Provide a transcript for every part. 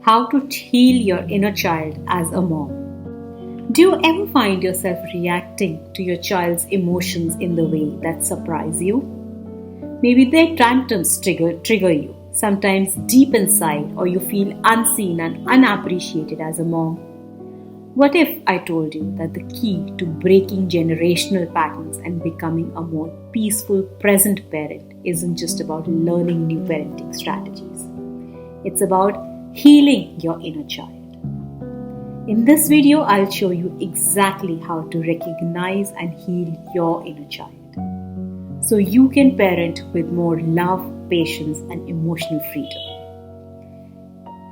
how to heal your inner child as a mom. Do you ever find yourself reacting to your child's emotions in the way that surprise you? Maybe their tantrums trigger you, sometimes deep inside, or you feel unseen and unappreciated as a mom. What if I told you that the key to breaking generational patterns and becoming a more peaceful, present parent isn't just about learning new parenting strategies? It's about healing your inner child. In this video, I'll show you exactly how to recognize and heal your inner child, so you can parent with more love, patience, and emotional freedom.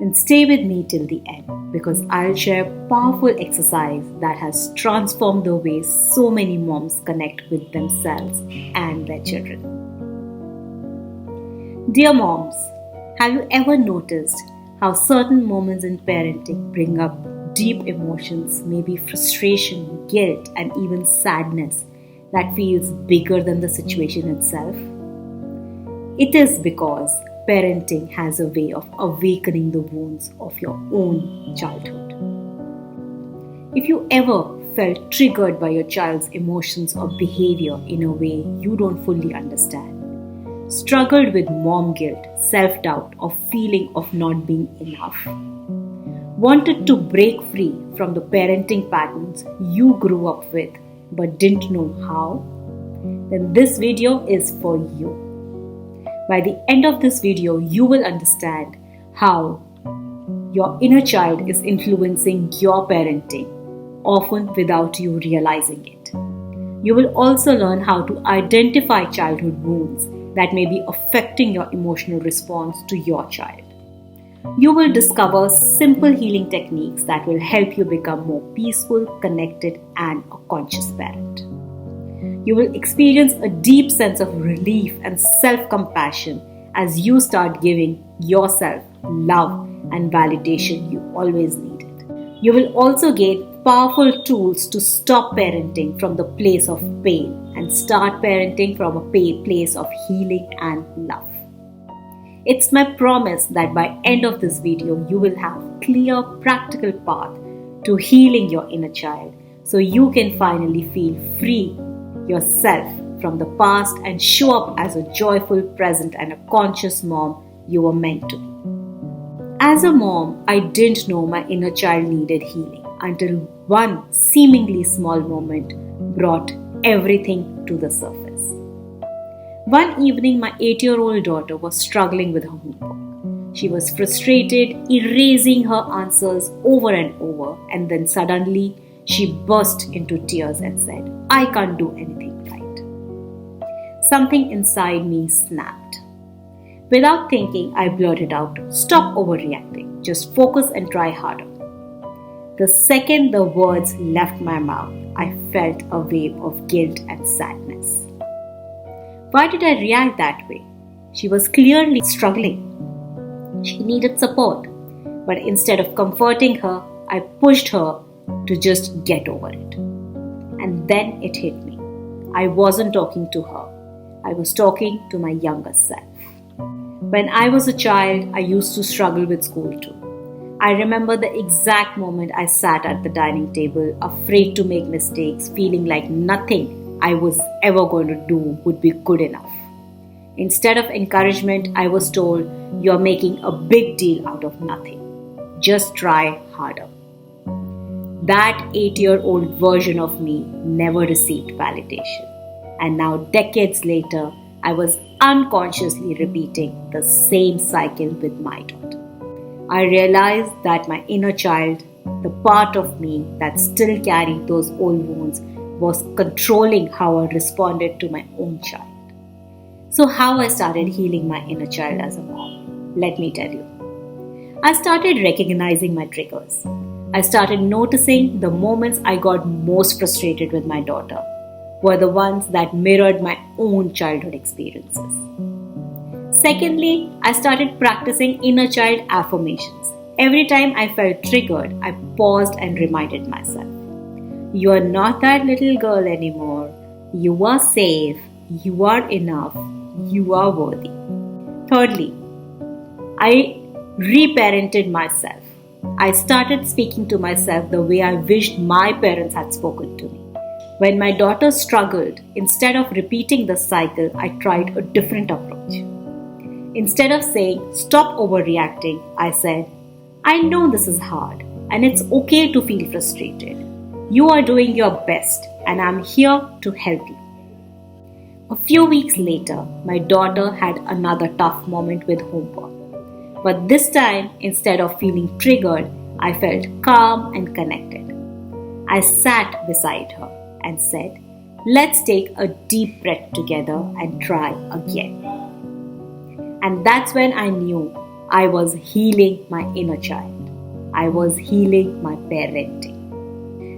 And stay with me till the end, because I'll share a powerful exercise that has transformed the way so many moms connect with themselves and their children. Dear moms, have you ever noticed how certain moments in parenting bring up deep emotions, maybe frustration, guilt, and even sadness that feels bigger than the situation itself? It is because parenting has a way of awakening the wounds of your own childhood. If you ever felt triggered by your child's emotions or behavior in a way you don't fully understand, struggled with mom guilt, self-doubt, or feeling of not being enough, wanted to break free from the parenting patterns you grew up with but didn't know how, then this video is for you. By the end of this video, you will understand how your inner child is influencing your parenting, often without you realizing it. You will also learn how to identify childhood wounds that may be affecting your emotional response to your child. You will discover simple healing techniques that will help you become more peaceful, connected, and a conscious parent. You will experience a deep sense of relief and self-compassion as you start giving yourself love and validation you always needed. You will also gain powerful tools to stop parenting from the place of pain and start parenting from a place of healing and love. It's my promise that by end of this video, you will have a clear, practical path to healing your inner child, so you can finally feel free yourself from the past and show up as a joyful, present, and a conscious mom you were meant to be. As a mom, I didn't know my inner child needed healing until one seemingly small moment brought everything to the surface. One evening, my 8-year-old daughter was struggling with her homework. She was frustrated, erasing her answers over and over, and then suddenly she burst into tears and said, "I can't do anything right." Something inside me snapped. Without thinking, I blurted out, "Stop overreacting. Just focus and try harder." The second the words left my mouth, I felt a wave of guilt and sadness. Why did I react that way? She was clearly struggling. She needed support. But instead of comforting her, I pushed her to just get over it. And then it hit me. I wasn't talking to her. I was talking to my younger self. When I was a child, I used to struggle with school too. I remember the exact moment I sat at the dining table, afraid to make mistakes, feeling like nothing I was ever going to do would be good enough. Instead of encouragement, I was told, "You're making a big deal out of nothing. Just try harder." That 8-year-old version of me never received validation. And now, decades later, I was unconsciously repeating the same cycle with my daughter. I realized that my inner child, the part of me that still carried those old wounds, was controlling how I responded to my own child. So how I started healing my inner child as a mom? Let me tell you. I started recognizing my triggers. I started noticing the moments I got most frustrated with my daughter were the ones that mirrored my own childhood experiences. Secondly, I started practicing inner child affirmations. Every time I felt triggered, I paused and reminded myself, "You are not that little girl anymore. You are safe. You are enough. You are worthy." Thirdly, I reparented myself. I started speaking to myself the way I wished my parents had spoken to me. When my daughter struggled, instead of repeating the cycle, I tried a different approach. Instead of saying, "Stop overreacting," I said, "I know this is hard and it's okay to feel frustrated. You are doing your best and I'm here to help you." A few weeks later, my daughter had another tough moment with homework. But this time, instead of feeling triggered, I felt calm and connected. I sat beside her and said, "Let's take a deep breath together and try again." And that's when I knew I was healing my inner child. I was healing my parenting.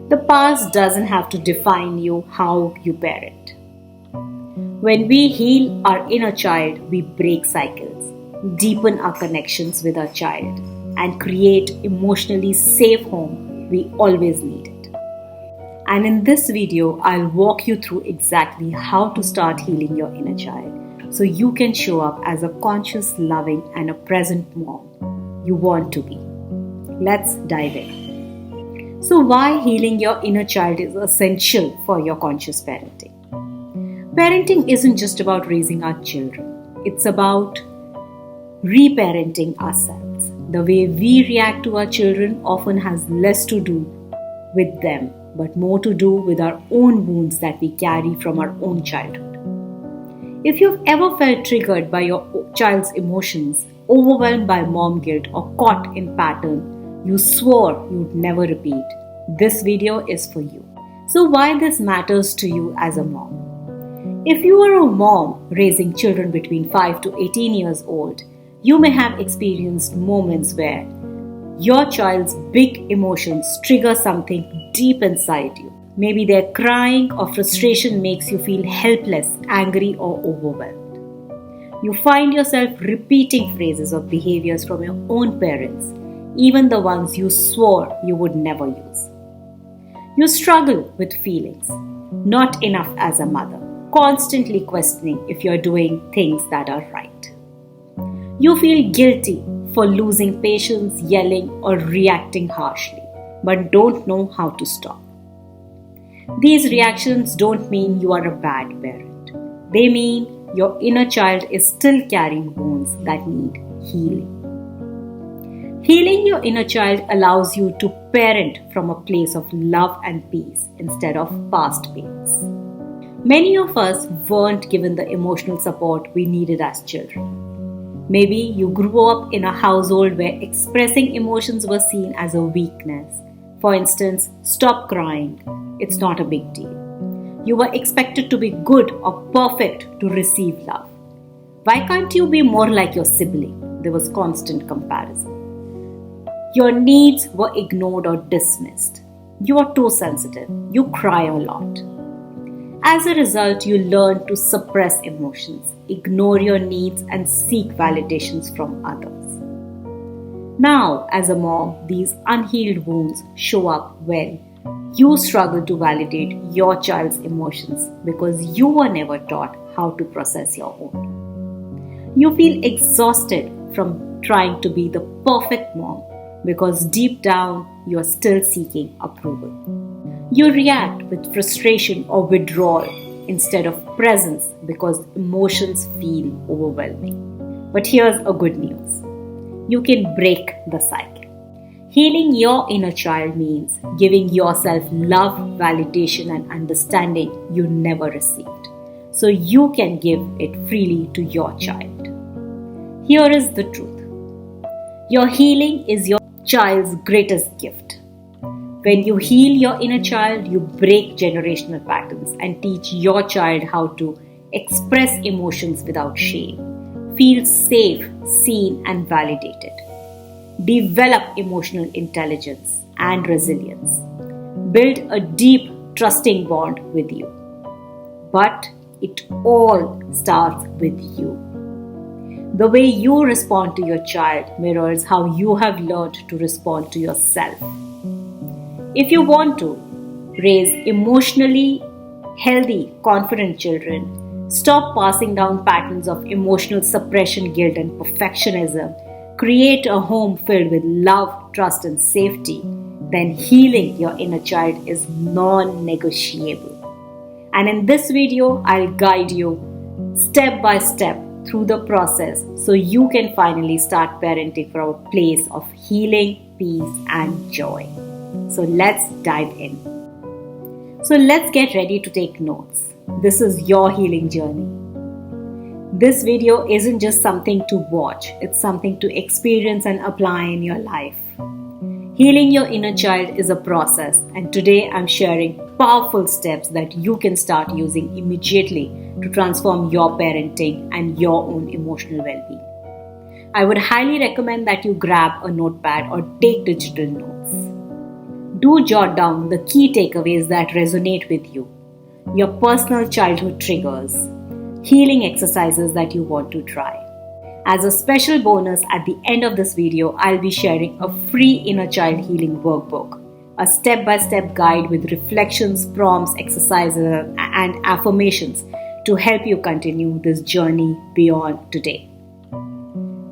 The past doesn't have to define you how you parent. When we heal our inner child, we break cycles, deepen our connections with our child, and create emotionally safe home we always needed. And in this video, I'll walk you through exactly how to start healing your inner child so you can show up as a conscious, loving, and a present mom you want to be. Let's dive in. So, why healing your inner child is essential for your conscious parenting? Parenting isn't just about raising our children, it's about reparenting ourselves. The way we react to our children often has less to do with them, but more to do with our own wounds that we carry from our own childhood. If you've ever felt triggered by your child's emotions, overwhelmed by mom guilt, or caught in pattern you swore you'd never repeat, this video is for you. So why this matters to you as a mom? If you are a mom raising children between 5 to 18 years old, you may have experienced moments where your child's big emotions trigger something deep inside you. Maybe their crying or frustration makes you feel helpless, angry, or overwhelmed. You find yourself repeating phrases or behaviors from your own parents, even the ones you swore you would never use. You struggle with feelings, not enough as a mother, constantly questioning if you're doing things that are right. You feel guilty for losing patience, yelling, or reacting harshly, but don't know how to stop. These reactions don't mean you are a bad parent. They mean your inner child is still carrying wounds that need healing. Healing your inner child allows you to parent from a place of love and peace instead of past pains. Many of us weren't given the emotional support we needed as children. Maybe you grew up in a household where expressing emotions was seen as a weakness. For instance, stop crying. It's not a big deal. You were expected to be good or perfect to receive love. Why can't you be more like your sibling? There was constant comparison. Your needs were ignored or dismissed. You are too sensitive. You cry a lot. As a result, you learn to suppress emotions, ignore your needs, and seek validations from others. Now, as a mom, these unhealed wounds show up when you struggle to validate your child's emotions because you were never taught how to process your own. You feel exhausted from trying to be the perfect mom because deep down you are still seeking approval. You react with frustration or withdrawal instead of presence because emotions feel overwhelming. But here's a good news. You can break the cycle. Healing your inner child means giving yourself love, validation, and understanding you never received, so you can give it freely to your child. Here is the truth. Your healing is your child's greatest gift. When you heal your inner child, you break generational patterns and teach your child how to express emotions without shame, feel safe, seen, and validated. Develop emotional intelligence and resilience. Build a deep, trusting bond with you. But it all starts with you. The way you respond to your child mirrors how you have learned to respond to yourself. If you want to raise emotionally healthy, confident children, stop passing down patterns of emotional suppression, guilt, and perfectionism create a home filled with love, trust, and safety, then healing your inner child is non-negotiable. And in this video, I'll guide you step by step through the process so you can finally start parenting from a place of healing, peace, and joy. So let's dive in. So let's get ready to take notes. This is your healing journey. This video isn't just something to watch, it's something to experience and apply in your life. Healing your inner child is a process, and today I'm sharing powerful steps that you can start using immediately to transform your parenting and your own emotional well-being. I would highly recommend that you grab a notepad or take digital notes. Do jot down the key takeaways that resonate with you, your personal childhood triggers, healing exercises that you want to try. As a special bonus, at the end of this video, I'll be sharing a free inner child healing workbook, a step-by-step guide with reflections, prompts, exercises, and affirmations to help you continue this journey beyond today.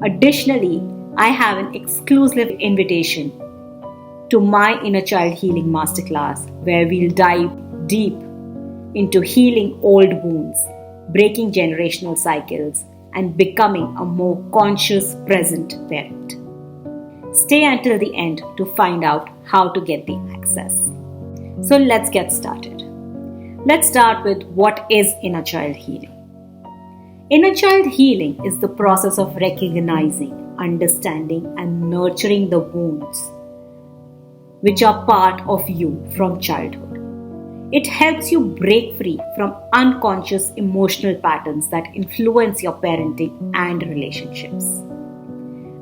Additionally, I have an exclusive invitation to my Inner Child Healing Masterclass, where we'll dive deep into healing old wounds, breaking generational cycles, and becoming a more conscious, present parent. Stay until the end to find out how to get the access. So let's get started. Let's start with what is inner child healing. Inner child healing is the process of recognizing, understanding, and nurturing the wounds which are part of you from childhood. It helps you break free from unconscious emotional patterns that influence your parenting and relationships.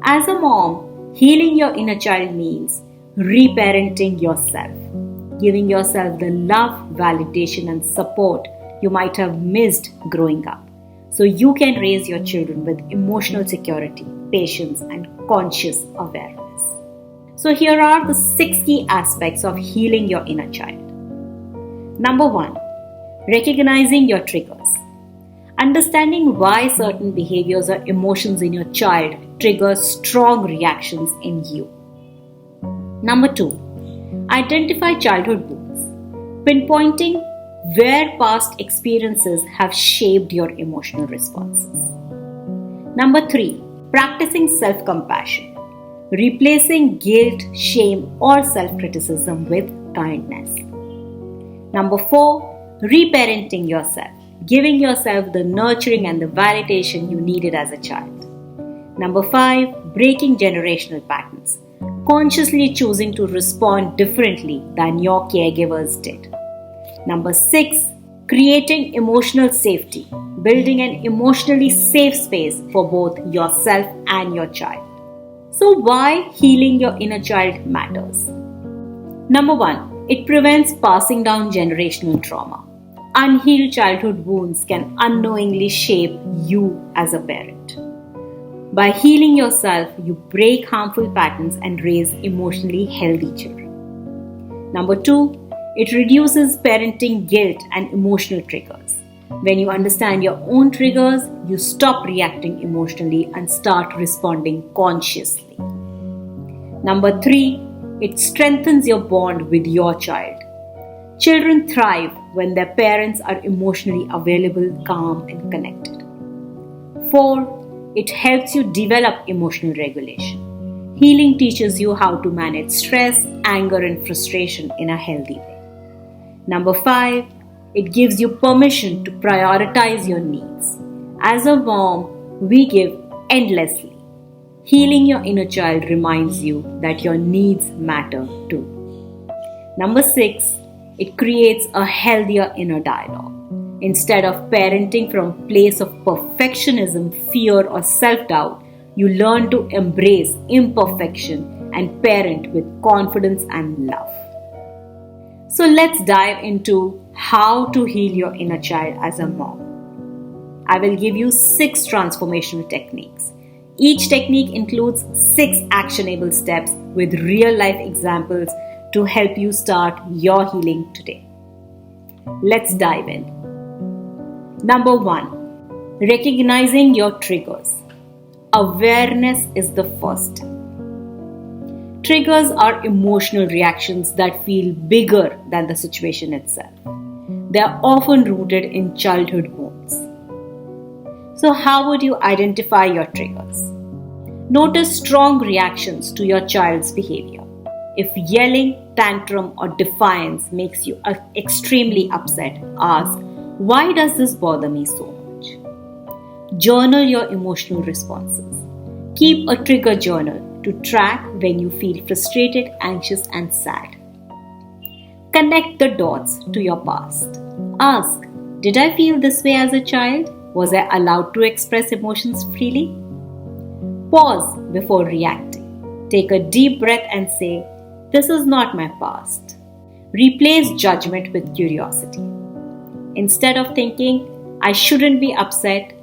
As a mom, healing your inner child means reparenting yourself, giving yourself the love, validation, and support you might have missed growing up, so you can raise your children with emotional security, patience, and conscious awareness. So here are the 6 key aspects of healing your inner child. Number 1, recognizing your triggers. Understanding why certain behaviors or emotions in your child trigger strong reactions in you. Number 2, identify childhood wounds, pinpointing where past experiences have shaped your emotional responses. Number 3, practicing self-compassion, replacing guilt, shame, or self-criticism with kindness. Number 4, reparenting yourself, giving yourself the nurturing and the validation you needed as a child. Number 5, breaking generational patterns, consciously choosing to respond differently than your caregivers did. Number 6, creating emotional safety, building an emotionally safe space for both yourself and your child. So why healing your inner child matters? Number 1, it prevents passing down generational trauma. Unhealed childhood wounds can unknowingly shape you as a parent. By healing yourself, you break harmful patterns and raise emotionally healthy children. Number 2, it reduces parenting guilt and emotional triggers. When you understand your own triggers, you stop reacting emotionally and start responding consciously. Number 3, it strengthens your bond with your child. Children thrive when their parents are emotionally available, calm, and connected. 4, it helps you develop emotional regulation. Healing teaches you how to manage stress, anger, and frustration in a healthy way. Number 5, it gives you permission to prioritize your needs. As a mom, we give endlessly. Healing your inner child reminds you that your needs matter too. Number 6, it creates a healthier inner dialogue. Instead of parenting from a place of perfectionism, fear, or self-doubt, you learn to embrace imperfection and parent with confidence and love. So let's dive into how to heal your inner child as a mom. I will give you 6 transformational techniques. Each technique includes 6 actionable steps with real-life examples to help you start your healing today. Let's dive in. Number 1, recognizing your triggers. Awareness is the first step. Triggers are emotional reactions that feel bigger than the situation itself. They are often rooted in childhood wounds. So, how would you identify your triggers? Notice strong reactions to your child's behavior. If yelling, tantrum, or defiance makes you extremely upset, ask, why does this bother me so much? Journal your emotional responses. Keep a trigger journal to track when you feel frustrated, anxious, and sad. Connect the dots to your past. Ask, did I feel this way as a child? Was I allowed to express emotions freely? Pause before reacting. Take a deep breath and say, this is not my past. Replace judgment with curiosity. Instead of thinking, I shouldn't be upset,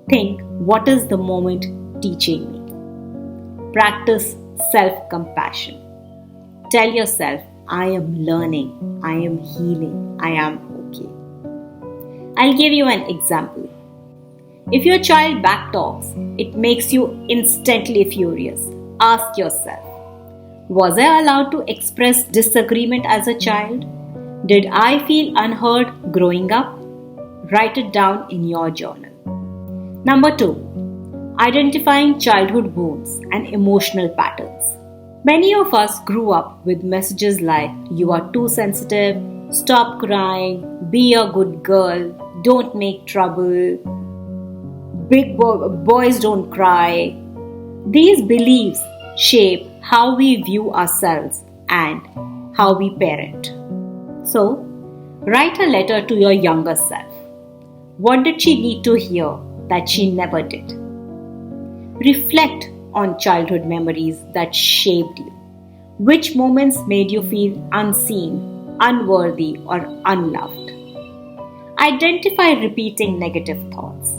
think, what is the moment teaching me? Practice self-compassion. Tell yourself, I am learning, I am healing, I am okay. I'll give you an example. If your child backtalks, it makes you instantly furious. Ask yourself, was I allowed to express disagreement as a child? Did I feel unheard growing up? Write it down in your journal. Number 2, identifying childhood wounds and emotional patterns. Many of us grew up with messages like, you are too sensitive, stop crying, be a good girl, don't make trouble, boys don't cry. These beliefs shape how we view ourselves and how we parent. So, write a letter to your younger self. What did she need to hear that she never did? Reflect on childhood memories that shaped you. Which moments made you feel unseen, unworthy, or unloved? Identify repeating negative thoughts.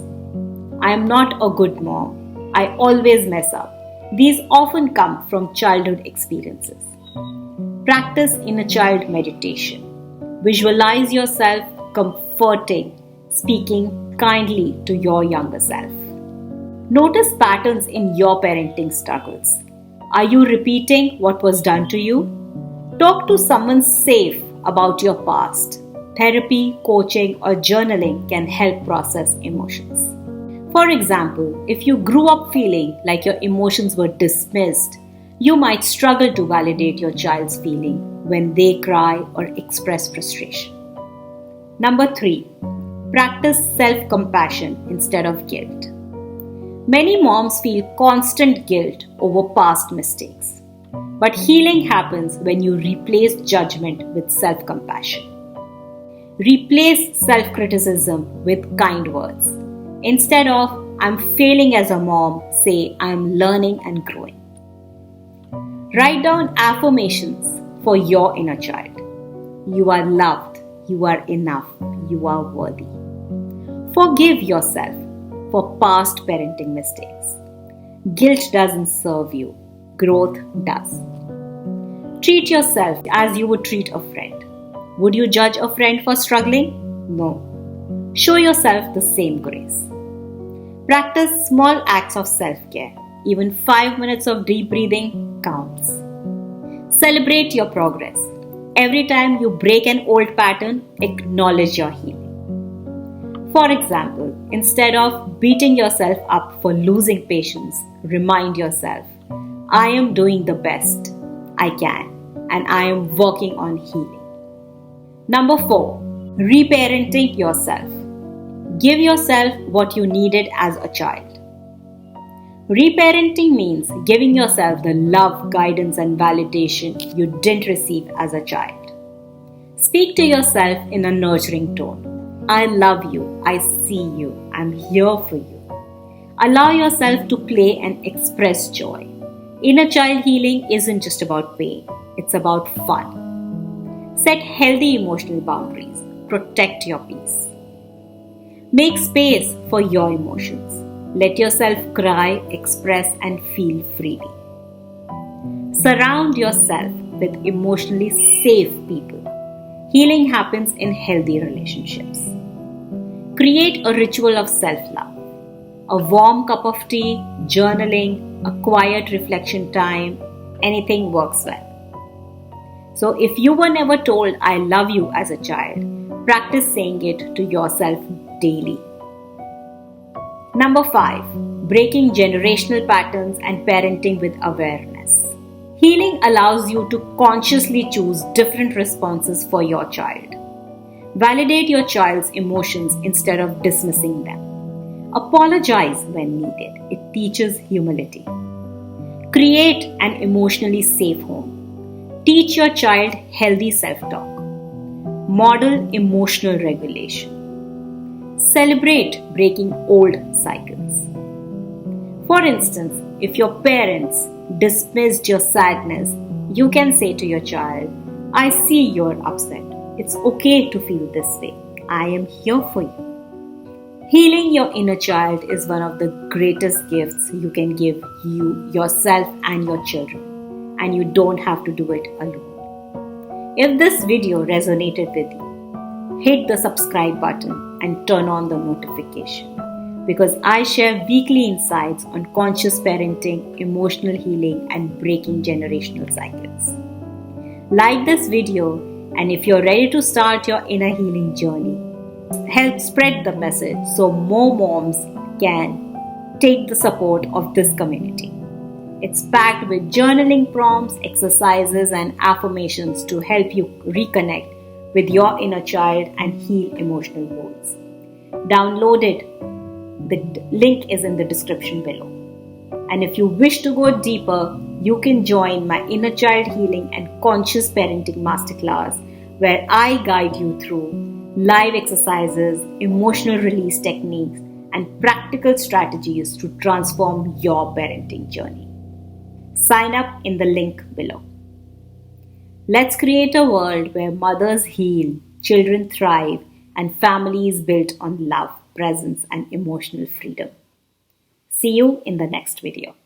I am not a good mom. I always mess up. These often come from childhood experiences. Practice inner child meditation. Visualize yourself comforting, speaking kindly to your younger self. Notice patterns in your parenting struggles. Are you repeating what was done to you? Talk to someone safe about your past. Therapy, coaching, or journaling can help process emotions. For example, if you grew up feeling like your emotions were dismissed, you might struggle to validate your child's feeling when they cry or express frustration. Number 3, practice self-compassion instead of guilt. Many moms feel constant guilt over past mistakes. But healing happens when you replace judgment with self-compassion. Replace self-criticism with kind words. Instead of, I'm failing as a mom, say, I'm learning and growing. Write down affirmations for your inner child. You are loved. You are enough. You are worthy. Forgive yourself for past parenting mistakes. Guilt doesn't serve you. Growth does. Treat yourself as you would treat a friend. Would you judge a friend for struggling? No. Show yourself the same grace. Practice small acts of self-care. Even 5 minutes of deep breathing counts. Celebrate your progress. Every time you break an old pattern, acknowledge your healing. For example, instead of beating yourself up for losing patience, remind yourself, I am doing the best I can and I am working on healing. Number 4, reparenting yourself. Give yourself what you needed as a child. Reparenting means giving yourself the love, guidance, and validation you didn't receive as a child. Speak to yourself in a nurturing tone. I love you. I see you. I'm here for you. Allow yourself to play and express joy. Inner child healing isn't just about pain. It's about fun. Set healthy emotional boundaries. Protect your peace. Make space for your emotions. Let yourself cry, express, and feel freely. Surround yourself with emotionally safe people. Healing happens in healthy relationships. Create a ritual of self-love. A warm cup of tea, journaling, a quiet reflection time, anything works well. So if you were never told I love you as a child, practice saying it to yourself daily. Number 5. Breaking generational patterns and parenting with awareness. Healing allows you to consciously choose different responses for your child. Validate your child's emotions instead of dismissing them. Apologize when needed. It teaches humility. Create an emotionally safe home. Teach your child healthy self-talk. Model emotional regulation. Celebrate breaking old cycles. For instance, if your parents dismissed your sadness, you can say to your child, I see you're upset. It's okay to feel this way. I am here for you. Healing your inner child is one of the greatest gifts you can give yourself and your children, and you don't have to do it alone. If this video resonated with you, hit the subscribe button and turn on the notification, because I share weekly insights on conscious parenting, emotional healing, and breaking generational cycles. Like this video, and if you're ready to start your inner healing journey, help spread the message so more moms can take the support of this community. It's packed with journaling prompts, exercises, and affirmations to help you reconnect with your inner child and heal emotional wounds. Download it. The link is in the description below. And if you wish to go deeper, you can join my Inner Child Healing and Conscious Parenting Masterclass, where I guide you through live exercises, emotional release techniques, and practical strategies to transform your parenting journey. Sign up in the link below. Let's create a world where mothers heal, children thrive, and families built on love, presence, and emotional freedom. See you in the next video.